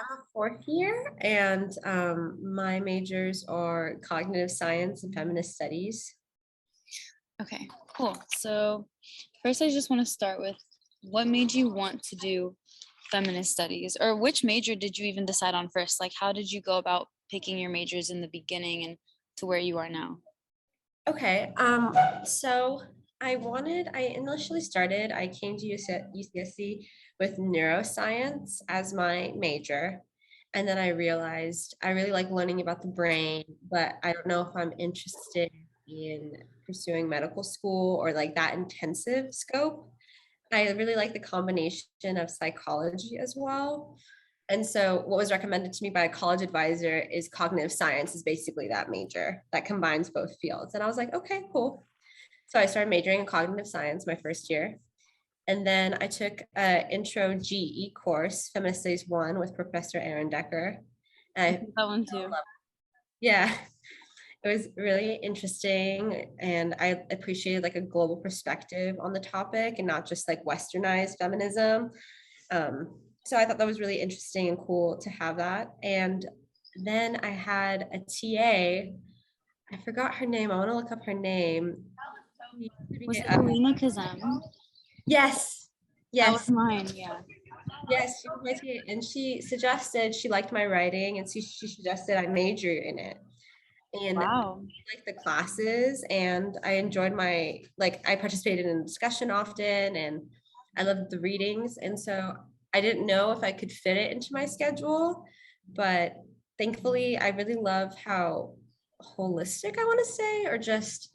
I'm a fourth year, and my majors are cognitive science and feminist studies. Okay, cool. So first I just want to start with what made you want to do feminist studies, or which major did you even decide on first? Like, how did you go about picking your majors in the beginning and to where you are now? Okay, so I initially started, I came to UCSC with neuroscience as my major. And then I realized I really like learning about the brain, but I don't know if I'm interested in pursuing medical school or like that intensive scope. I really like the combination of psychology as well. And so what was recommended to me by a college advisor is cognitive science is basically that major that combines both fields. And I was like, okay, cool. So I started majoring in cognitive science my first year. And then I took an intro GE course, Feminist Studies 1 with Professor Aaron Decker. And That one too. yeah, it was really interesting. And I appreciated like a global perspective on the topic and not just like westernized feminism. So I thought that was really interesting and cool to have that. And then I had a TA. I forgot her name. I want to look up her name. Was it Halima Kazam? Yes. That was Yes. mine, yeah. Yes. She was my TA. And she suggested she liked my writing, and she suggested I major in it. And Wow. I liked the classes, and I enjoyed I participated in discussion often, and I loved the readings. And so I didn't know if I could fit it into my schedule, but thankfully I really love how holistic, I want to say, or just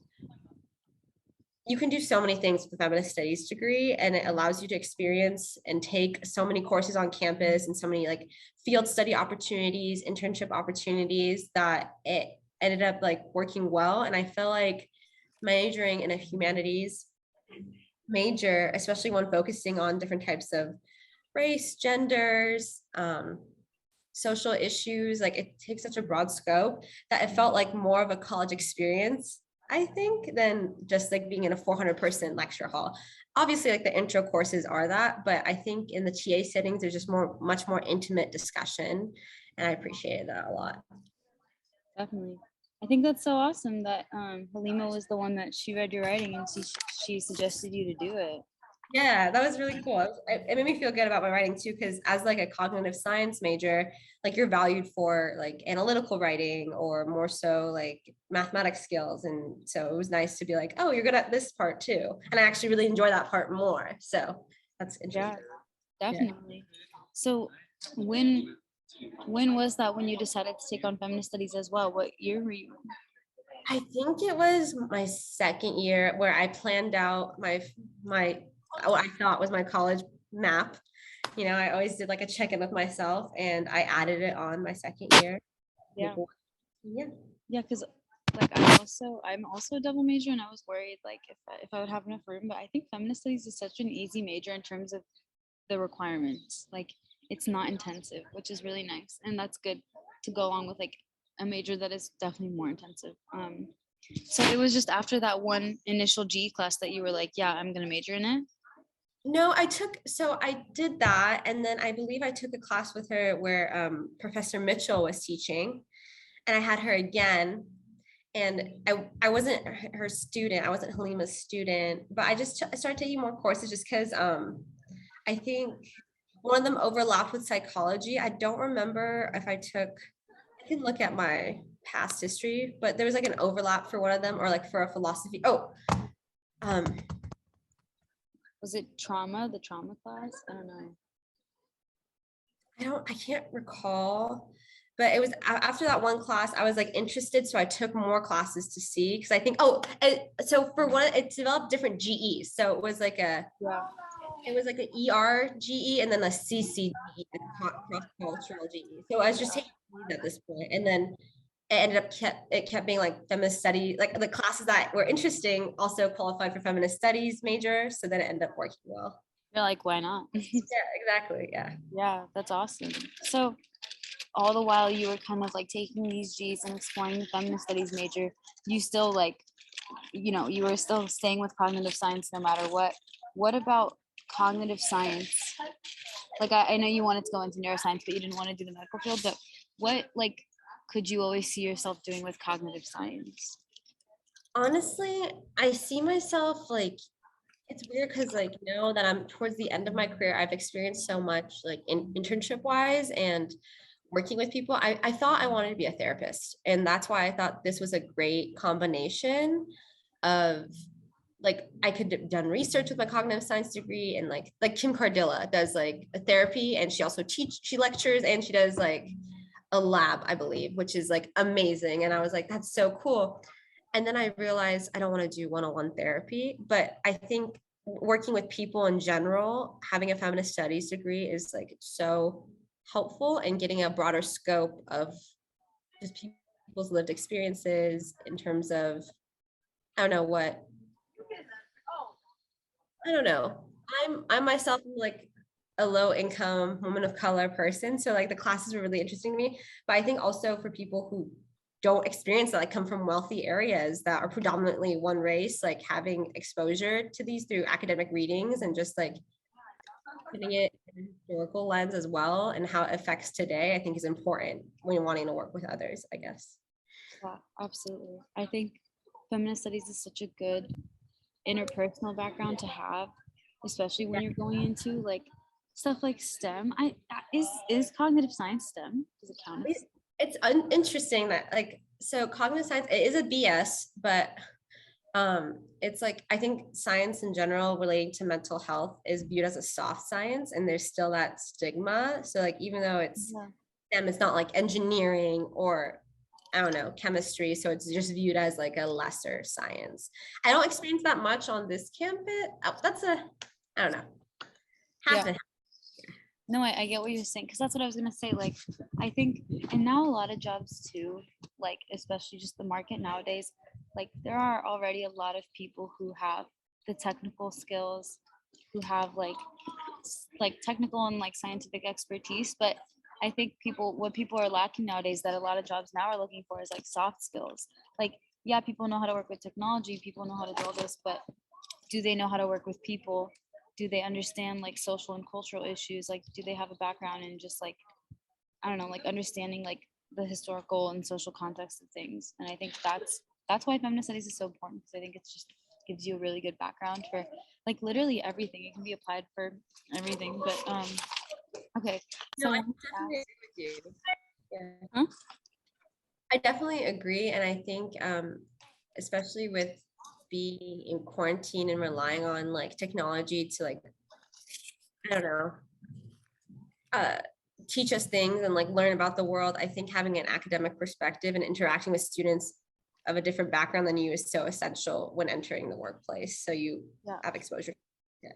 you can do so many things with a feminist studies degree, and it allows you to experience and take so many courses on campus and so many like field study opportunities, internship opportunities that it ended up like working well. And I feel like majoring in a humanities major, especially when focusing on different types of race, genders, social issues, like it takes such a broad scope that it felt like more of a college experience, I think, than just like being in a 400-person lecture hall. Obviously, like the intro courses are that, but I think in the TA settings, there's just much more intimate discussion. And I appreciated that a lot. Definitely. I think that's so awesome that Halima was the one that she read your writing and she suggested you to do it. Yeah, that was really cool. It made me feel good about my writing too, because as like a cognitive science major, like you're valued for like analytical writing or more so like mathematics skills. And so it was nice to be like, oh, you're good at this part too. And I actually really enjoy that part more. So that's interesting. Yeah, definitely. So when was that when you decided to take on feminist studies as well? What year were you in? I think it was my second year where I planned out my what I thought was my college map. I always did like a check-in with myself, and I added it on my second year. Yeah. Yeah. Yeah, because like I'm also a double major and I was worried like if I would have enough room, but I think feminist studies is such an easy major in terms of the requirements. Like it's not intensive, which is really nice. And that's good to go along with like a major that is definitely more intensive. So it was just after that one initial G class that you were like, yeah, I'm gonna major in it. No, I did that. And then I believe I took a class with her where Professor Mitchell was teaching, and I had her again. And I wasn't her student, I wasn't Halima's student, but I started taking more courses just because I think one of them overlapped with psychology. I don't remember if I can look at my past history, but there was like an overlap for one of them, or like for a philosophy. Um, Was it the trauma class? I don't know. I can't recall, but it was after that one class, I was like interested. So I took more classes to see, because I think, so for one, it developed different GEs. So it was like it was like an ERGE and then a CCGE, cross-cultural GE. So I was just taking these at this point. And then it kept being like feminist study, like the classes that were interesting also qualified for feminist studies major. So then it ended up working well. You're like, why not? Yeah, exactly. Yeah. Yeah, that's awesome. So all the while you were kind of like taking these G's and exploring the feminist studies major, you still like, you were still staying with cognitive science no matter what. What about cognitive science Like I know you wanted to go into neuroscience, but you didn't want to do the medical field. But what like could you always see yourself doing with cognitive science? Honestly, I see myself like it's weird because like now that I'm towards the end of my career, I've experienced so much like internship wise and working with people. I thought I wanted to be a therapist. And that's why I thought this was a great combination of like I could have done research with my cognitive science degree and like Kim Cardilla does like a therapy and she lectures and she does like a lab, I believe, which is like amazing. And I was like, that's so cool. And then I realized I don't want to do one-on-one therapy, but I think working with people in general, having a feminist studies degree is like so helpful in getting a broader scope of just people's lived experiences in terms of, I don't know what, I don't know. I'm myself like a low income woman of color person. So like the classes were really interesting to me. But I think also for people who don't experience that, like come from wealthy areas that are predominantly one race, like having exposure to these through academic readings and just like putting it in a historical lens as well and how it affects today, I think is important when you're wanting to work with others, I guess. Yeah, absolutely. I think feminist studies is such a good interpersonal background to have, especially when you're going into like stuff like STEM. Is cognitive science STEM? Does it count as? It's interesting that like so cognitive science it is a BS, but it's like I think science in general relating to mental health is viewed as a soft science, and there's still that stigma. So like even though it's Yeah. STEM, it's not like engineering or I don't know chemistry, so it's just viewed as like a lesser science. I don't experience that much on this campus. That's a I don't know half Yeah. and half. No, I get what you're saying because that's what I was gonna say. Like, I think, and now a lot of jobs too, like especially just the market nowadays, like there are already a lot of people who have the technical skills, who have like technical and like scientific expertise. But I think what people are lacking nowadays that a lot of jobs now are looking for is like soft skills. Like, yeah, people know how to work with technology, people know how to do all this, but do they know how to work with people? Do they understand like social and cultural issues? Like, do they have a background in just like, I don't know, like understanding like the historical and social context of things? And I think that's why feminist studies is so important because I think it's just gives you a really good background for like literally everything. It can be applied for everything. But okay. No, So I I wanted to definitely ask, agree with you. Yeah. huh? I definitely agree. And I think, especially with being in quarantine and relying on like technology to like, I don't know, uh, teach us things and like learn about the world, I think having an academic perspective and interacting with students of a different background than you is so essential when entering the workplace. So you Yeah. have exposure. Yeah.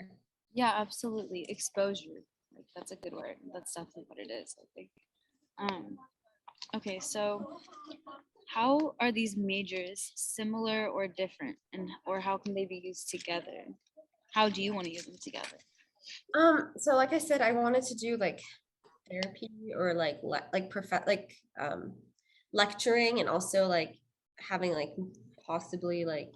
Yeah, absolutely. Exposure. Like that's a good word. That's definitely what it is, I think. Um, okay, so how are these majors similar or different, and or how can they be used together? How do you want to use them together? So like I said, I wanted to do like therapy or like lecturing and also like having like possibly like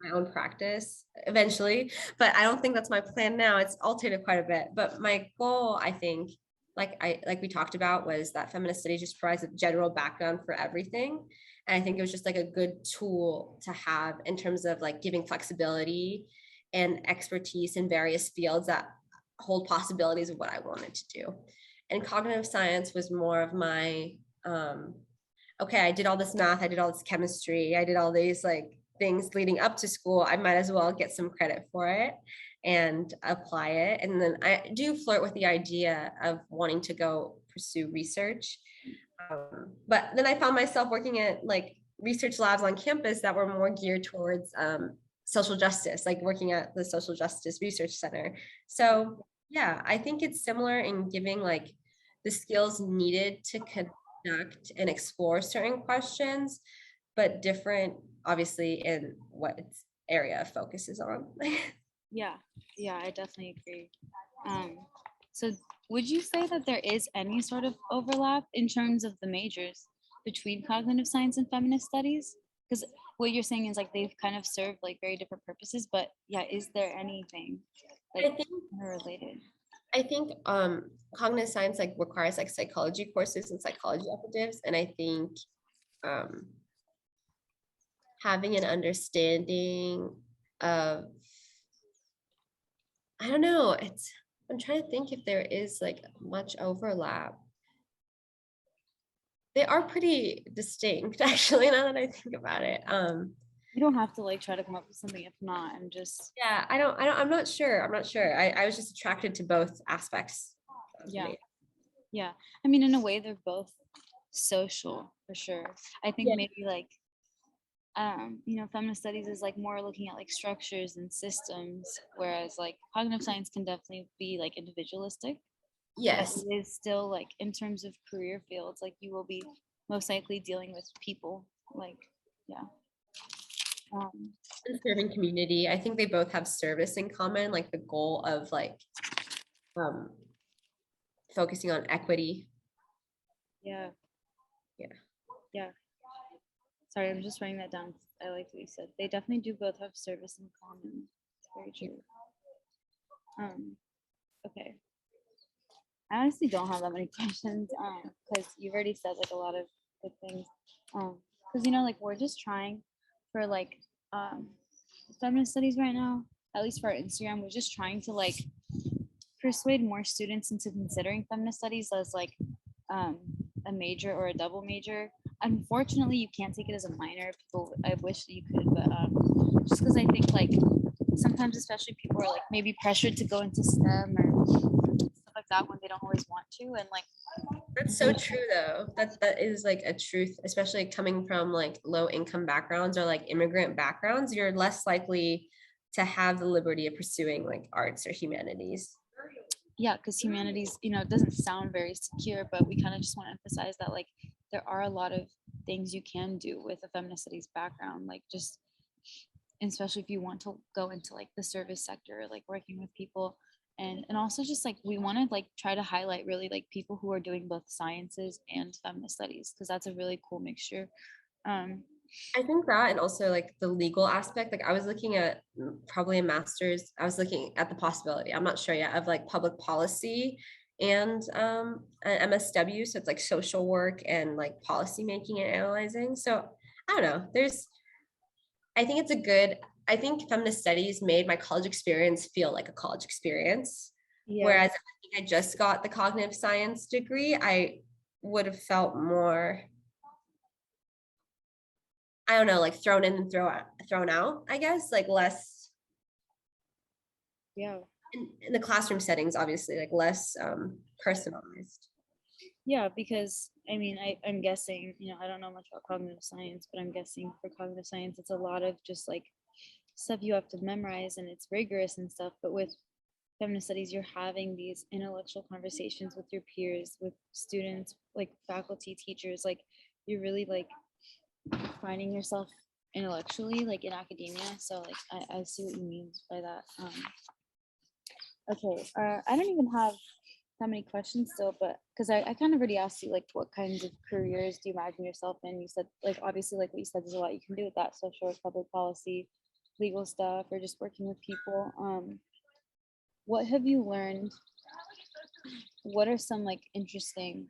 my own practice eventually, but I don't think that's my plan now. It's altered it quite a bit, but my goal, I think, like we talked about, was that feminist studies just provides a general background for everything, and I think it was just like a good tool to have in terms of like giving flexibility and expertise in various fields that hold possibilities of what I wanted to do. And cognitive science was more of my okay, I did all this math, I did all this chemistry, I did all these like things leading up to school. I might as well get some credit for it and apply it. And then I do flirt with the idea of wanting to go pursue research. But then I found myself working at like research labs on campus that were more geared towards social justice, like working at the Social Justice Research Center. So yeah, I think it's similar in giving like the skills needed to conduct and explore certain questions, but different, obviously, in what its area of focus is on. Yeah, yeah, I definitely agree. Um, so would you say that there is any sort of overlap in terms of the majors between cognitive science and feminist studies? Because what you're saying is like they've kind of served like very different purposes, but yeah, is there anything like I think related? I think cognitive science like requires like psychology courses and psychology electives, and I think um having an understanding of, I don't know, it's, I'm trying to think if there is like much overlap. They are pretty distinct actually, now that I think about it. You don't have to like try to come up with something if not. I'm just Yeah, I'm not sure. I'm not sure. I was just attracted to both aspects of yeah. me. Yeah. I mean in a way they're both social for sure. I think Yeah. maybe like feminist studies is like more looking at like structures and systems, whereas like cognitive science can definitely be like individualistic, but Yes. it is still like in terms of career fields, like you will be most likely dealing with people. Like, yeah. Um, And serving community. I think they both have service in common, like the goal of like um focusing on equity. yeah, Yeah. yeah. Sorry, I'm just writing that down. I like what you said. They definitely do both have service in common. It's very true. Um, okay. I honestly don't have that many questions because you've already said like a lot of good things. Because like we're just trying for like um feminist studies right now, at least for our Instagram, we're just trying to like persuade more students into considering feminist studies as like um a major or a double major. Unfortunately, you can't take it as a minor. People, I wish that you could, but just because I think like sometimes, especially people are like maybe pressured to go into STEM or stuff like that when they don't always want to, and like That's so true though. That is like a truth, especially coming from like low income backgrounds or like immigrant backgrounds, you're less likely to have the liberty of pursuing like arts or humanities. yeah, because humanities, it doesn't sound very secure, but we kind of just want to emphasize that like there are a lot of things you can do with a feminist studies background, like just especially if you want to go into like the service sector, like working with people. And also just like we want to like try to highlight really like people who are doing both sciences and feminist studies because that's a really cool mixture. um I think that, and also like the legal aspect, like I was looking at probably a master's, I was looking at the possibility, I'm not sure yet, of like public policy and an MSW. So it's like social work and like policy making and analyzing. So I don't know. I think it's a good, I think feminist studies made my college experience feel like a college experience. yeah, Whereas if I think I just got the cognitive science degree, I would have felt more, I don't know, like thrown in and thrown out, I guess, like less yeah, in the classroom settings, obviously, like less personalized. yeah, because I mean I'm guessing, I don't know much about cognitive science, but I'm guessing for cognitive science it's a lot of just like stuff you have to memorize and it's rigorous and stuff, but with feminist studies you're having these intellectual conversations with your peers, with students, like faculty, teachers, like you're really like finding yourself intellectually like in academia. So like I see what you mean by that. Okay, I don't even have that many questions still, but because I kind of already asked you like what kinds of careers do you imagine yourself in. You said like obviously like what you said, there's a lot you can do with that, social or public policy, legal stuff, or just working with people. What have you learned? What are some like interesting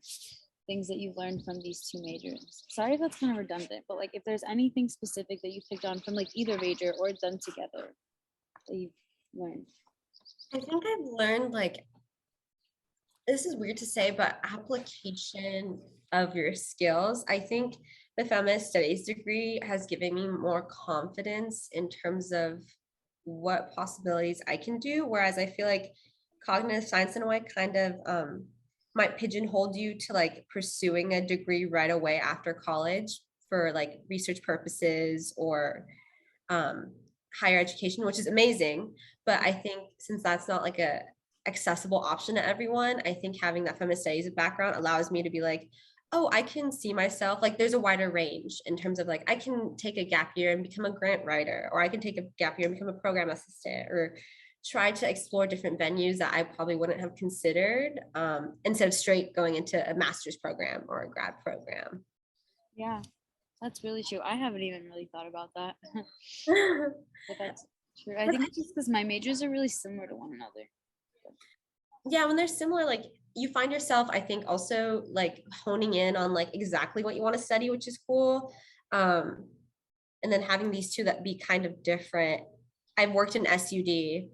things that you've learned from these two majors? Sorry if that's kind of redundant, but like if there's anything specific that you picked on from like either major or done together that you've learned. I think I've learned like, this is weird to say, but application of your skills. I think the feminist studies degree has given me more confidence in terms of what possibilities I can do. Whereas I feel like cognitive science in a way kind of might pigeonhole you to like pursuing a degree right away after college for like research purposes or um, higher education, which is amazing. But I think since that's not like a accessible option to everyone, I think having that feminist studies background allows me to be like, oh, I can see myself like there's a wider range in terms of like I can take a gap year and become a grant writer, or I can take a gap year and become a program assistant, or try to explore different venues that I probably wouldn't have considered instead of straight going into a master's program or a grad program. Yeah, that's really true. I haven't even really thought about that, but that's true. I think it's just because my majors are really similar to one another. Yeah, when they're similar, like you find yourself, I think, also like honing in on like exactly what you want to study, which is cool. Um, and then having these two that be kind of different. I've worked in SUD,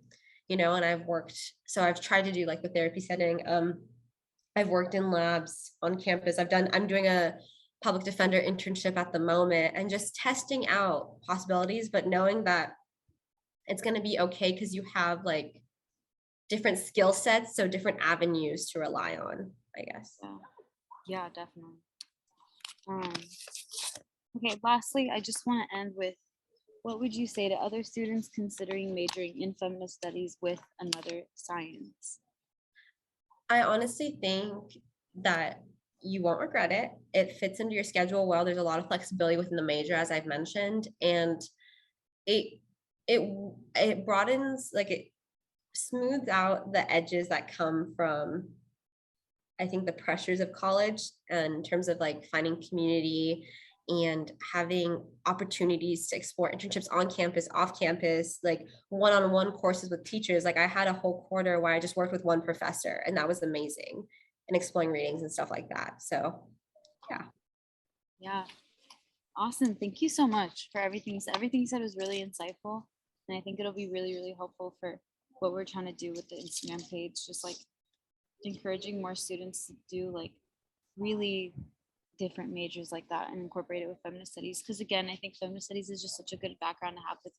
and so I've tried to do like the therapy setting. I've worked in labs on campus. I'm doing a public defender internship at the moment and just testing out possibilities, but knowing that it's going to be okay because you have like different skill sets, so different avenues to rely on, I guess. Yeah, yeah, definitely. Um, okay, lastly, I just want to end with what would you say to other students considering majoring in feminist studies with another science? I honestly think that you won't regret it. It fits into your schedule well. There's a lot of flexibility within the major, as I've mentioned, and it it it broadens, like it smooths out the edges that come from, I think, the pressures of college in terms of like finding community and having opportunities to explore internships on campus, off campus, like one-on-one courses with teachers. Like I had a whole quarter where I just worked with one professor, and that was amazing, and exploring readings and stuff like that. So yeah. Yeah, awesome. Thank you so much for everything. Everything you said was really insightful. And I think it'll be really, really helpful for what we're trying to do with the Instagram page. Just like encouraging more students to do like really different majors like that and incorporate it with feminist studies. Because again, I think feminist studies is just such a good background to have with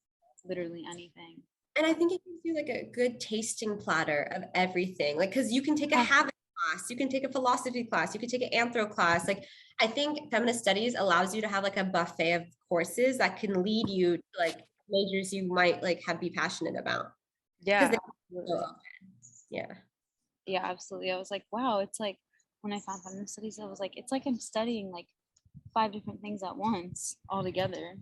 literally anything. And I think it gives you like a good tasting platter of everything. Like, because you can take a Yeah, habit class, you can take a philosophy class, you can take an anthro class. Like, I think feminist studies allows you to have like a buffet of courses that can lead you to like majors you might like have be passionate about. Because yeah, they, absolutely. yeah. Yeah, absolutely. I was like, wow, it's like when I found feminist studies, I was like, it's like I'm studying like 5 different things at once all together.